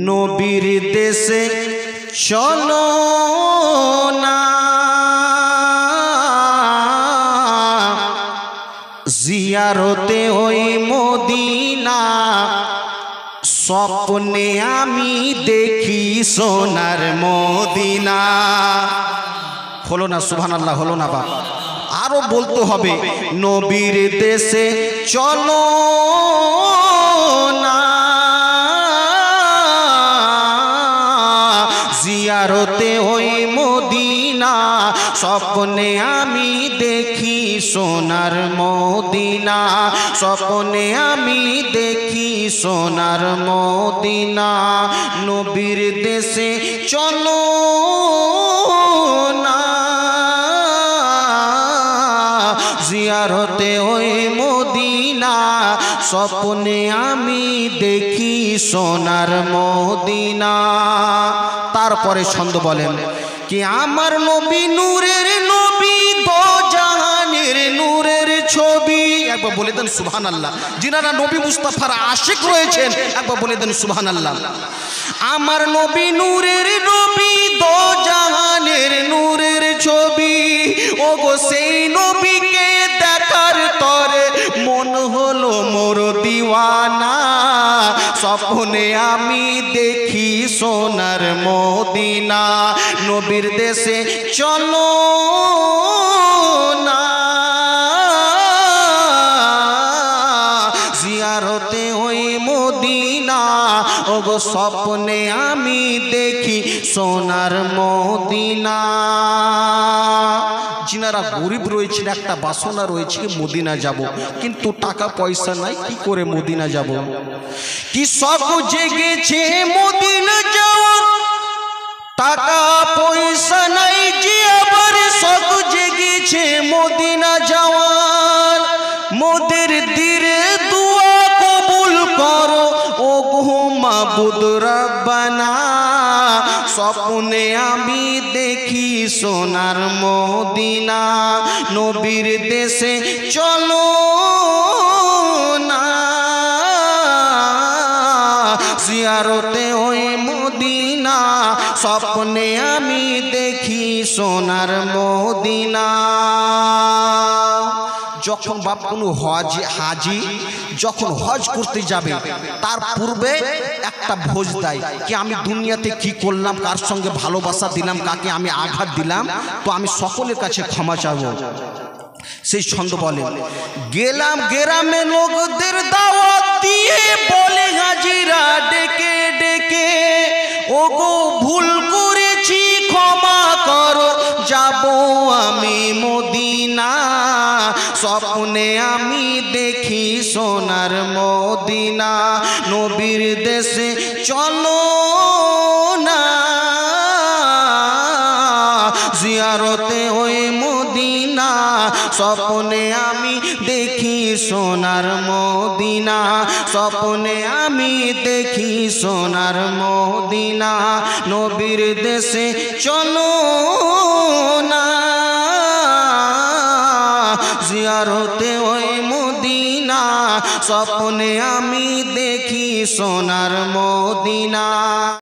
নবীর দেশে চলো না, জিয়ারতে ওই মদিনা। স্বপ্নে আমি দেখি সোনার মদিনা। হলো না? সুবহানাল্লাহ হলো না? বা আরো বলতে হবে, নবীর দেশে চলো না, জিয়ারতে ওই মদিনা। স্বপ্নে আমি দেখি সোনার মদিনা, স্বপ্নে আমি দেখি সোনার মদিনা। নবীর দেশে চলো না, জিয়ারতে ওই মদিনা। স্বপ্নে আমি দেখি সোনার মদিনা। তারপরে ছন্দ বলেন কি, আমার নবী নূরের নবী, দো জাহানের নূরের ছবি। একবার বলে দেন সুবহানাল্লাহ। যিনারা নবী মুস্তাফার আশিক রয়েছেন একবার বলে দেন সুবহানাল্লাহ। আমার নবী নূরের নবী, দো জাহানের নূরের ছবি। ও গো সেই নবীকে দেখার তরে মন হলো মোর দিওয়ানা। স্বপ্নে আমি দেখি সোনার মদিনা। নবীর দেশে চলো না, জিয়ারতে ওই মদিনা। ও গো স্বপ্নে আমি দেখি সোনার মদিনা। যিনারা গরিব রয়েছেন, একটা বাসনা রয়েছে মদিনা যাব, কিন্তু টাকা পয়সা নাই, কি করে মদিনা যাব? কি শখ জেগেছে মদিনা যাওয়ার, টাকা পয়সা নাই যে আবার শখ জেগেছে মদিনা যাওয়ার। মোদের দিরে দুয়া কবুল করো ও গো মাবুদ রব্বানা। স্বপ্নে আমি দেখি সোনার মদিনা। নবীর দেশে চলো না, জিয়ারতে ওই মদিনা। স্বপ্নে আমি দেখি সোনার মদিনা। যখন বাপ কোনো হাজি যখন হজ করতে যাবে, তার পূর্বে একটা ভোজ দেয় কি আমি দুনিয়াতে কি করলাম, কার সঙ্গে ভালোবাসা দিলাম, কাকে আমি আঘাত দিলাম, তো আমি সকলের কাছে ক্ষমা চাইব। সেই ছন্দ বলে, গেলাম গ্রামে লোকদের দাওয়াত দিয়ে, বলে হাজিরা ডেকে ডেকে, ও গো ভুল করেছি ক্ষমা করো, যাব আমি মদিনা। স্বপ্নে আমি দেখি সোনার মদিনা। নবীর দেশে চলো না, জিয়ারতে ওই মদিনা। স্বপ্নে আমি দেখি সোনার মদিনা, স্বপ্নে আমি দেখি সোনার মদিনা। নবীর দেশে চলো না, জিয়ারতে ওই মদিনা। স্বপ্নে আমি দেখি সোনার মদিনা।